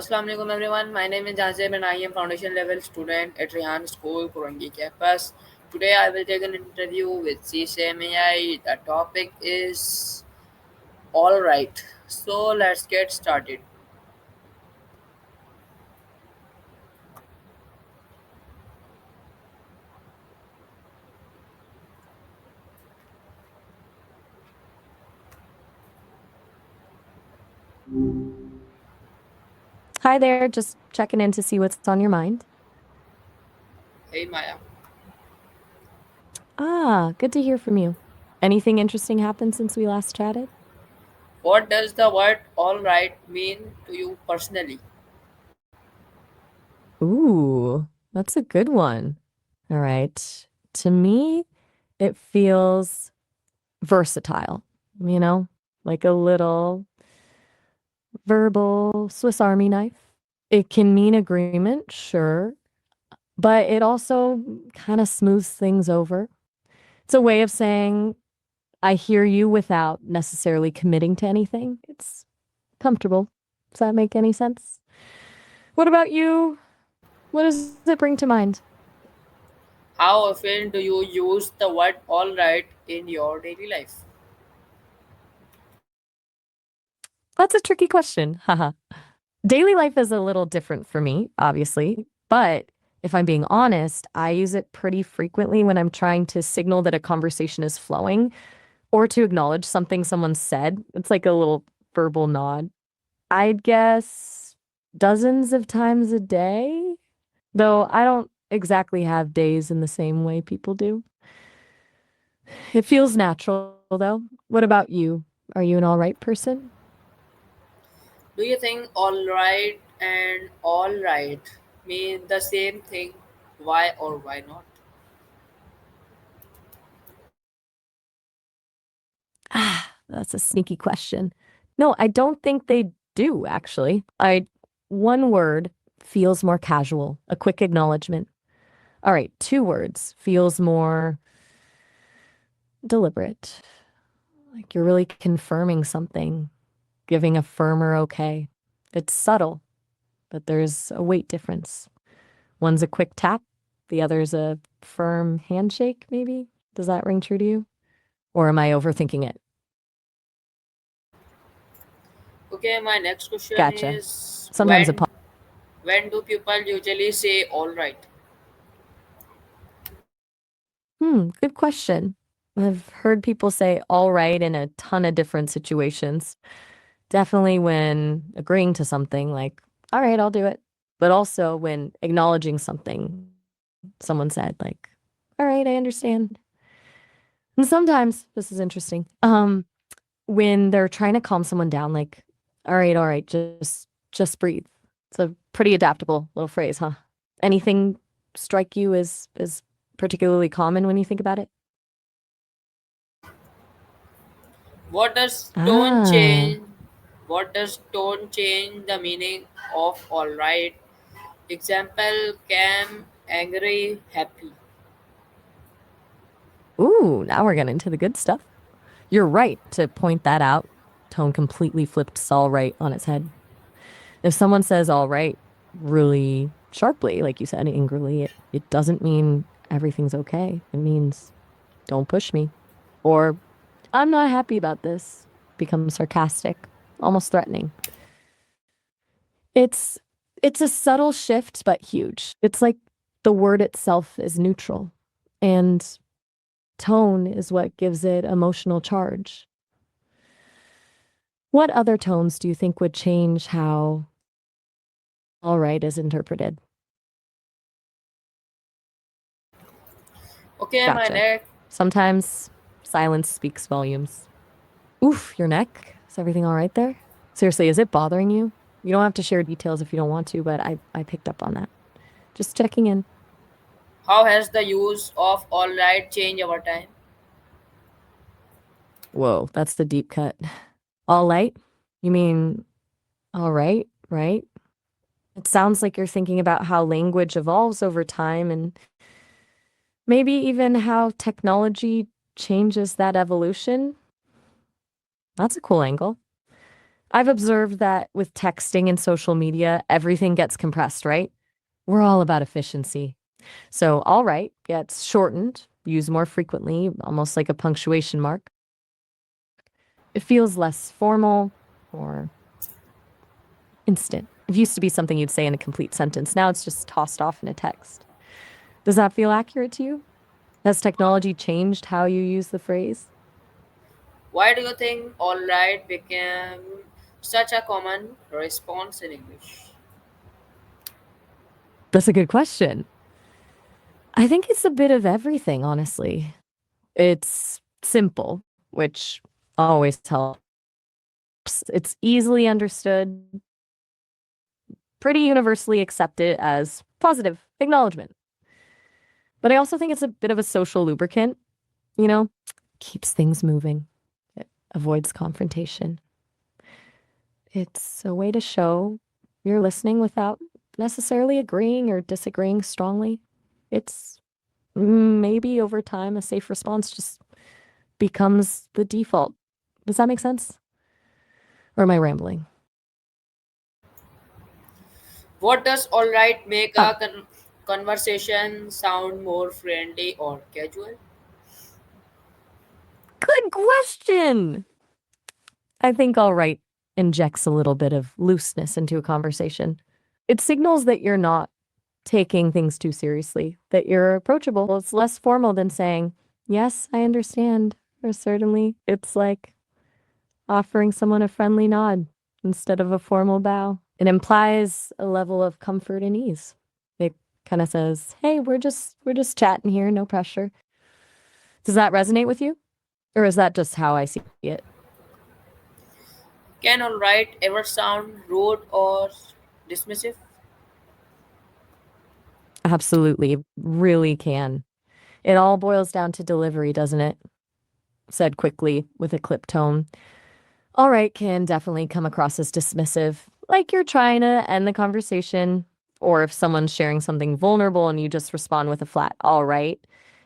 Assalamu alaikum everyone. My name is Jazim and I am foundation level student at Rihan School, Kurangi campus. Today I will take an interview with Sesame. The topic is all right. So let's get started. Hi there, just checking in to see what's on your mind. Hey Maya, Good to hear from you. Anything interesting happened since we last chatted? what does the word all right mean to you personally? Ooh, that's a good one. All right. To me, it feels versatile, you know, like a little verbal Swiss Army knife. It can mean agreement, sure, but it also kind of smooths things over. It's a way of saying, I hear you without necessarily committing to anything. It's comfortable. Does that make any sense? What about you? What does it bring to mind? How often do you use the word all right in your daily life? That's a tricky question. Haha. Daily life is a little different for me, obviously, but if I'm being honest, I use it pretty frequently when I'm trying to signal that a conversation is flowing or to acknowledge something someone said. It's like a little verbal nod. I'd guess dozens of times a day, though I don't exactly have days in the same way people do. It feels natural, though. What about you? Are you an all right person? Do you think all right and all right mean the same thing? Why or why not? That's a sneaky question. No, I don't think they do, actually. One word feels more casual, a quick acknowledgement. All right, two words feels more deliberate, like you're really confirming something, giving a firmer okay. It's subtle, but there's a weight difference. One's a quick tap, the other's a firm handshake, maybe? Does that ring true to you? Or am I overthinking it? Okay, my next question Gotcha. is Sometimes a pause. when do people usually say all right? Good question. I've heard people say all right in a ton of different situations. Definitely when agreeing to something, like, all right, I'll do it. But also when acknowledging something someone said, like, all right, I understand. And sometimes, this is interesting, when they're trying to calm someone down, like, all right, just breathe. It's a pretty adaptable little phrase, huh? Anything strike you as particularly common when you think about it? What does tone Ah, change? What does tone change the meaning of all right? Example: calm, angry, happy. ooh, now we're getting into the good stuff. You're right to point that out. Tone completely flipped all right on its head. If someone says all right really sharply, like you said, angrily, it doesn't mean everything's okay. It means don't push me. Or I'm not happy about this. Becomes sarcastic, almost threatening. It's it's a subtle shift but huge. It's like the word itself is neutral and tone is what gives it emotional charge. What other tones do you think would change how all right is interpreted? Okay, my Gotcha. next. Sometimes silence speaks volumes. Oof, your neck? Is everything all right there? Seriously, is it bothering you? You don't have to share details if you don't want to, but I picked up on that. Just checking in. How has the use of all right changed over time? Whoa, that's the deep cut. All right? You mean all right, right? It sounds like you're thinking about how language evolves over time and maybe even how technology changes that evolution. That's a cool angle. I've observed that with texting and social media, everything gets compressed, right? We're all about efficiency. So, all right gets shortened, used more frequently, almost like a punctuation mark. It feels less formal or instant. It used to be something you'd say in a complete sentence. Now it's just tossed off in a text. Does that feel accurate to you? Has technology changed how you use the phrase? Why do you think all right became such a common response in English? That's a good question. I think it's a bit of everything, honestly. It's simple, which always helps. It's easily understood, pretty universally accepted as positive acknowledgement. But I also think it's a bit of a social lubricant, you know, keeps things moving. It avoids confrontation. It's a way to show you're listening without necessarily agreeing or disagreeing strongly. It's maybe over time a safe response just becomes the default. Does that make sense? Or am I rambling? What does all right make Ah, a conversation sound more friendly or casual? good question. I think all right injects a little bit of looseness into a conversation. It signals that you're not taking things too seriously, that you're approachable. It's less formal than saying, yes, I understand, or certainly. It's like offering someone a friendly nod instead of a formal bow. It implies a level of comfort and ease. It kind of says, "Hey, we're just chatting here, no pressure." Does that resonate with you? Or is that just how I see it? Can all right ever sound rude or dismissive? Absolutely, really can. It all boils down to delivery, doesn't it? Said quickly with a clipped tone. All right can definitely come across as dismissive, like you're trying to end the conversation, or if someone's sharing something vulnerable and you just respond with a flat, all right,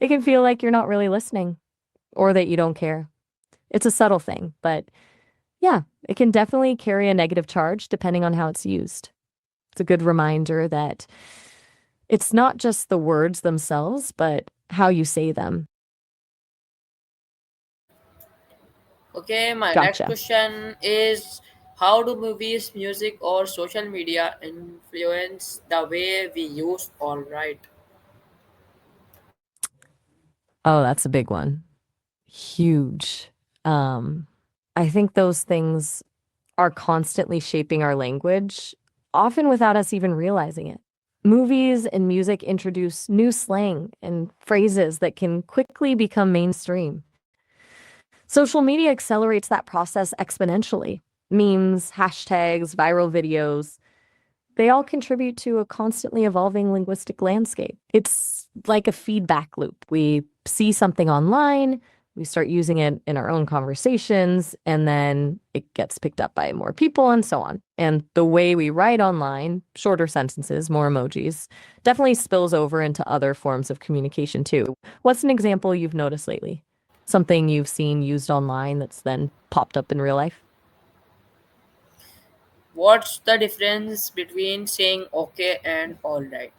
it can feel like you're not really listening or that you don't care. It's a subtle thing, but yeah, it can definitely carry a negative charge depending on how it's used. It's a good reminder that it's not just the words themselves, but how you say them. Okay, my next Gotcha. question is, how do movies, music, or social media influence the way we use all right? Oh, that's a big one. Huge. Um, I think those things are constantly shaping our language, often without us even realizing it. Movies and music introduce new slang and phrases that can quickly become mainstream. Social media accelerates that process exponentially. Memes, hashtags, viral videos, they all contribute to a constantly evolving linguistic landscape. It's like a feedback loop. We see something online, we start using it in our own conversations, and then it gets picked up by more people and so on. And the way we write online, shorter sentences, more emojis, definitely spills over into other forms of communication too. What's an example you've noticed lately? Something you've seen used online that's then popped up in real life? What's the difference between saying okay and all right?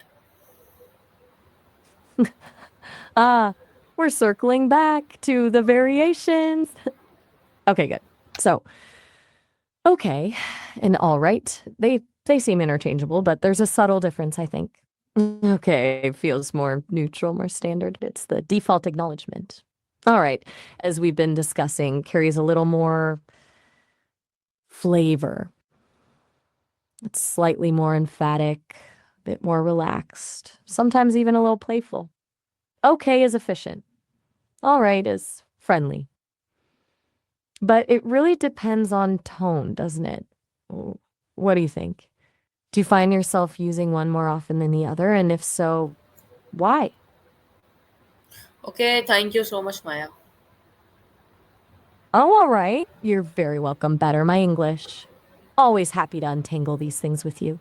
Ah, we're circling back to the variations. Okay, good. So, okay and all right, they seem interchangeable, but there's a subtle difference, I think. Okay feels more neutral, more standard. It's the default acknowledgement. All right, as we've been discussing, carries a little more flavor. It's slightly more emphatic, a bit more relaxed, sometimes even a little playful. Okay is efficient. All right is friendly. But it really depends on tone, doesn't it? What do you think? Do you find yourself using one more often than the other? And if so, why? Okay, thank you so much, Maya. Oh, all right. You're very welcome. Better my English. Always happy to untangle these things with you.